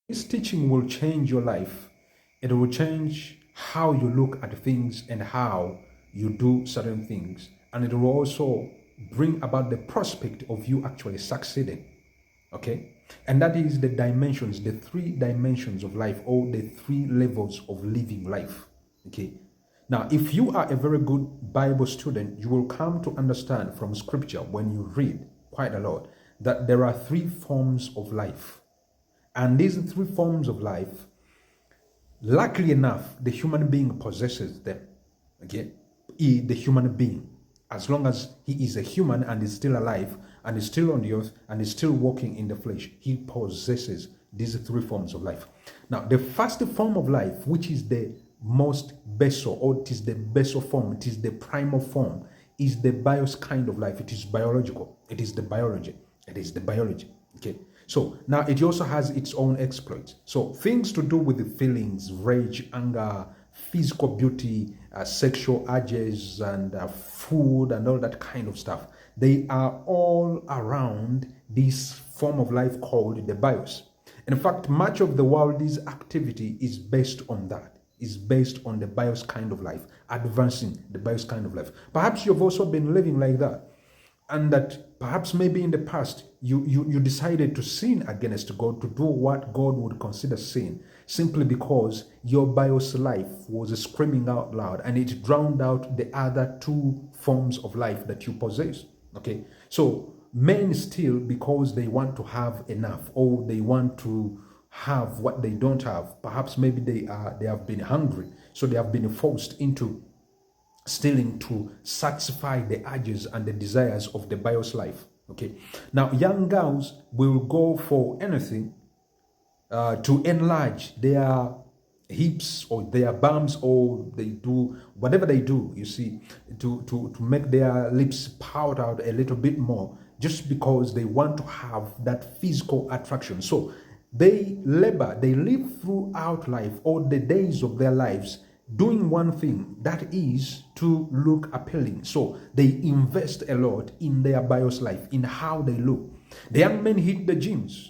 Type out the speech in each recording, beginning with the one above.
This teaching will change your life. It will change how you look at things and how you do certain things. And it will also bring about the prospect of you actually succeeding. Okay? And that is the dimensions, the three dimensions of life, or the three levels of living life. Okay? Now, if you are a very good Bible student, you will come to understand from scripture when you read quite a lot that there are three forms of life. And these three forms of life, luckily enough, the human being possesses them. Okay? The human being, as long as he is a human and is still alive and is still on the earth and is still walking in the flesh, he possesses these three forms of life. Now, the first form of life, which is the most basal, or it is the basal form, it is the primal form, is the bios kind of life. It is biological. It is the biology. It is the biology. Okay. So now it also has its own exploits. So things to do with the feelings, rage, anger, physical beauty, sexual urges, and food, and all that kind of stuff. They are all around this form of life called the bios. In fact, much of the world's activity is based on that. Is based on the bios kind of life, advancing the bios kind of life. Perhaps you've also been living like that, and that perhaps maybe in the past you decided to sin against God, to do what God would consider sin, simply because your bios life was screaming out loud and it drowned out the other two forms of life that you possess. Okay, so men still, because they want to have enough, or they want to have what they don't have, perhaps maybe they have been hungry, so they have been forced into stealing to satisfy the urges and the desires of the bios life. Okay, now young girls will go for anything to enlarge their hips or their bums, or they do whatever they do, you see, to make their lips pout out a little bit more, just because they want to have that physical attraction. So they labor, they live throughout life, all the days of their lives, doing one thing, that is to look appealing. So they invest a lot in their bios life, in how they look. The young men hit the gyms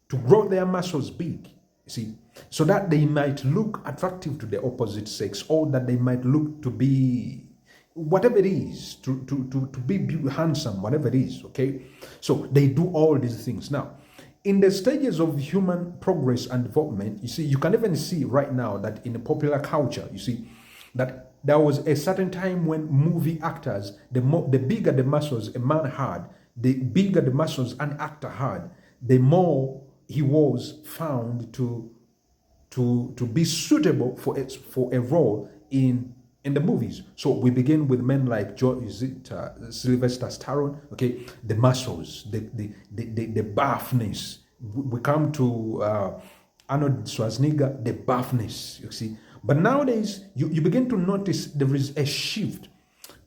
to grow their muscles big, you see, so that they might look attractive to the opposite sex, or that they might look to be whatever it is, to be handsome, whatever it is. Okay, so they do all these things. Now, in the stages of human progress and development, you see, you can even see right now that in the popular culture, you see, that there was a certain time when movie actors, the bigger the muscles a man had, the bigger the muscles an actor had, the more he was found to be suitable for a role in the movies. So we begin with men like Sylvester Stallone, okay, the muscles, the buffness. We come to Arnold Schwarzenegger, the buffness, you see. But nowadays, you begin to notice there is a shift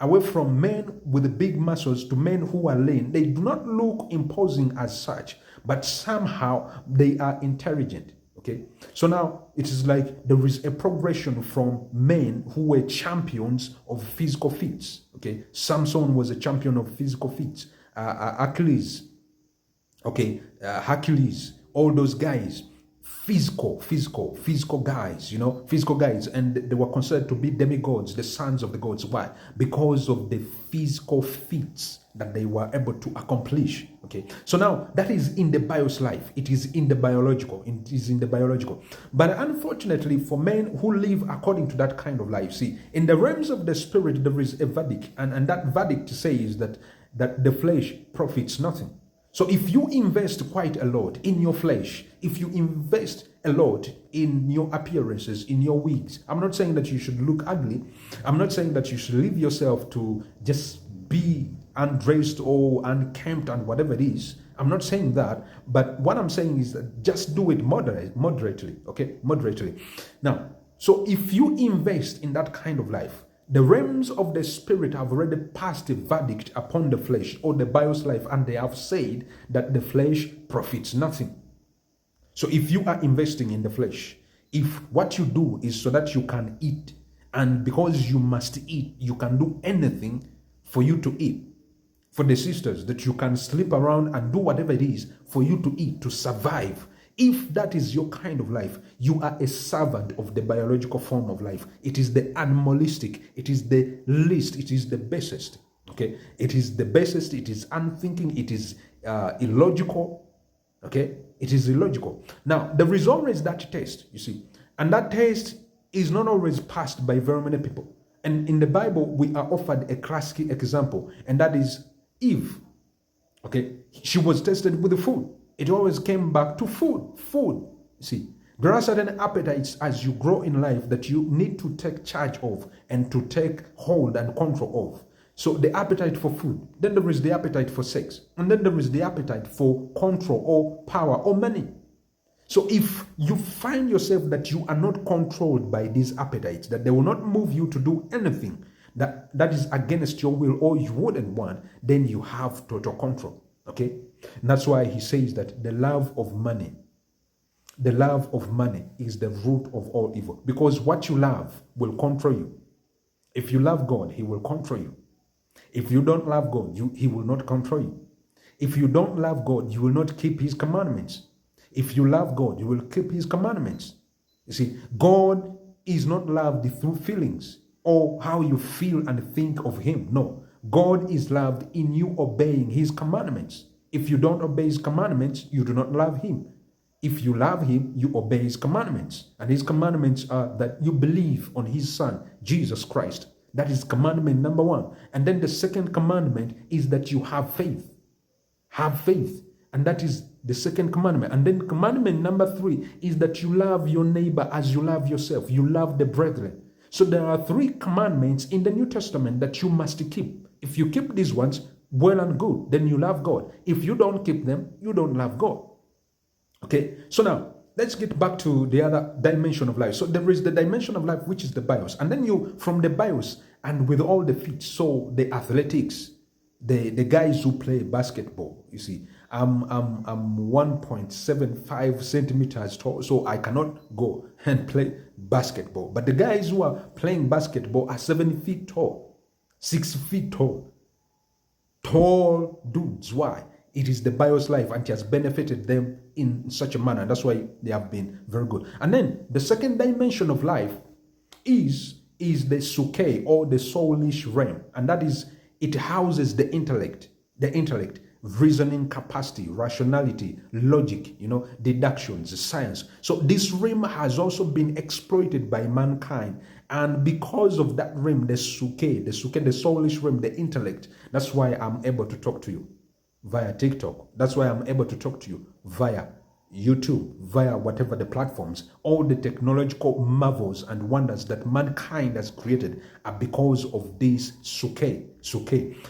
away from men with the big muscles to men who are lean. They do not look imposing as such, but somehow they are intelligent. Okay, so now it is like there is a progression from men who were champions of physical feats. Okay, Samson was a champion of physical feats. Achilles, okay, Hercules, all those guys, physical guys, you know, physical guys, and they were considered to be demigods, the sons of the gods. Why? Because of the physical feats that they were able to accomplish. Okay, so now that is in the bios life, it is in the biological, but unfortunately for men who live according to that kind of life, see, in the realms of the spirit there is a verdict, and that verdict says that the flesh profits nothing. So if you invest quite a lot in your flesh, if you invest a lot in your appearances, in your wigs, I'm not saying that you should look ugly. I'm not saying that you should leave yourself to just be undressed or unkempt and whatever it is. I'm not saying that. But what I'm saying is that just do it moderately, okay? Moderately. Now, so if you invest in that kind of life, the realms of the spirit have already passed a verdict upon the flesh, or the bios life, and they have said that the flesh profits nothing. So if you are investing in the flesh, if what you do is so that you can eat, and because you must eat, you can do anything for you to eat. For the sisters, that you can sleep around and do whatever it is for you to eat, to survive. If that is your kind of life, you are a servant of the biological form of life. It is the animalistic. It is the least. It is the basest. Okay? It is the basest. It is unthinking. It is illogical. Okay? It is illogical. Now, there is always that test, you see. And that test is not always passed by very many people. And in the Bible, we are offered a classic example, and that is Eve. Okay? She was tested with the food. It always came back to food. Food. See, there are certain appetites as you grow in life that you need to take charge of and to take hold and control of. So the appetite for food, then there is the appetite for sex, and then there is the appetite for control or power or money. So if you find yourself that you are not controlled by these appetites, that they will not move you to do anything that is against your will or you wouldn't want, then you have total control. Okay? And that's why he says that the love of money is the root of all evil. Because what you love will control you. If you love God, he will control you. If you don't love God, he will not control you. If you don't love God, you will not keep his commandments. If you love God, you will keep his commandments. You see, God is not loved through feelings or how you feel and think of him. No, God is loved in you obeying his commandments. If you don't obey his commandments, you do not love him. If you love him, you obey his commandments. And his commandments are that you believe on his son, Jesus Christ. That is commandment number 1. And then the second commandment is that you have faith. Have faith. And that is the second commandment. And then commandment number 3 is that you love your neighbor as you love yourself. You love the brethren. So there are 3 commandments in the New Testament that you must keep. If you keep these ones, well and good, then you love God. If you don't keep them, you don't love God. Okay, so now let's get back to the other dimension of life. So there is the dimension of life, which is the bios. And then you, from the bios and with all the feet, so the athletics, the guys who play basketball, you see, I'm 1.75 centimeters tall, so I cannot go and play basketball. But the guys who are playing basketball are 7 feet tall, 6 feet tall. Tall dudes. Why? It is the bios life and it has benefited them in such a manner. That's why they have been very good. And then the second dimension of life is the suke or the soulish realm. And that is, it houses the intellect, reasoning capacity, rationality, logic, deductions, science. So this realm has also been exploited by mankind. And because of that realm, the soulish realm, the intellect, that's why I'm able to talk to you via TikTok. That's why I'm able to talk to you via YouTube, via whatever the platforms. All the technological marvels and wonders that mankind has created are because of this suke.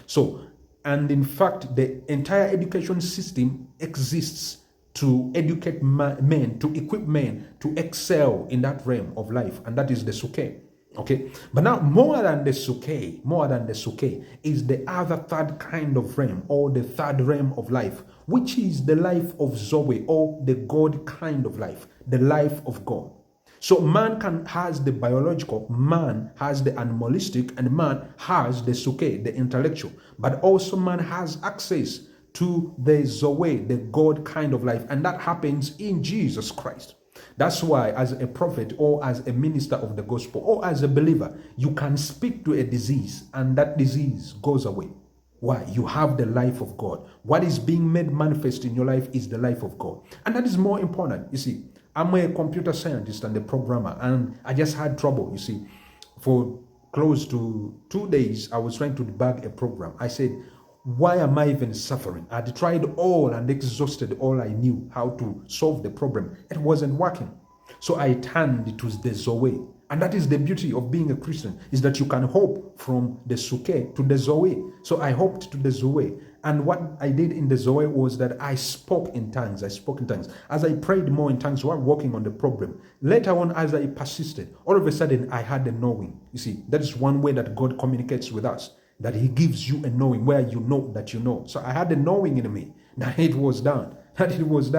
So, and in fact, the entire education system exists to educate men, to equip men to excel in that realm of life, and that is the suke. Okay, but now more than the suke is the other third kind of realm, or the third realm of life, which is the life of Zoe, or the God kind of life, the life of God. So man has the biological, man has the animalistic, and man has the suke, the intellectual. But also man has access to the Zoe, the God kind of life, and that happens in Jesus Christ. That's why as a prophet or as a minister of the gospel or as a believer, you can speak to a disease and that disease goes away. Why? You have the life of God. What is being made manifest in your life is the life of God. And that is more important. You see, I'm a computer scientist and a programmer, and I just had trouble, you see. For close to 2 days, I was trying to debug a program. I said, why am I even suffering? I had tried all and exhausted all I knew how to solve the problem. It wasn't working. So I turned to the Zoe. And that is the beauty of being a Christian, is that you can hope from the suke to the Zoe. So I hoped to the Zoe. And what I did in the Zoe was that I spoke in tongues. As I prayed more in tongues while working on the problem, later on, as I persisted, all of a sudden I had a knowing. You see, that is one way that God communicates with us, that he gives you a knowing where you know that you know. So I had a knowing in me that it was done, that it was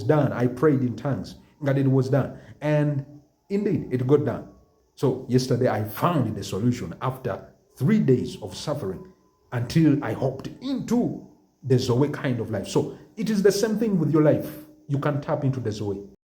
done. I prayed in tongues, that it was done. And indeed, it got done. So yesterday I found the solution after 3 days of suffering until I hopped into the Zoe kind of life. So it is the same thing with your life. you can tap into the Zoe.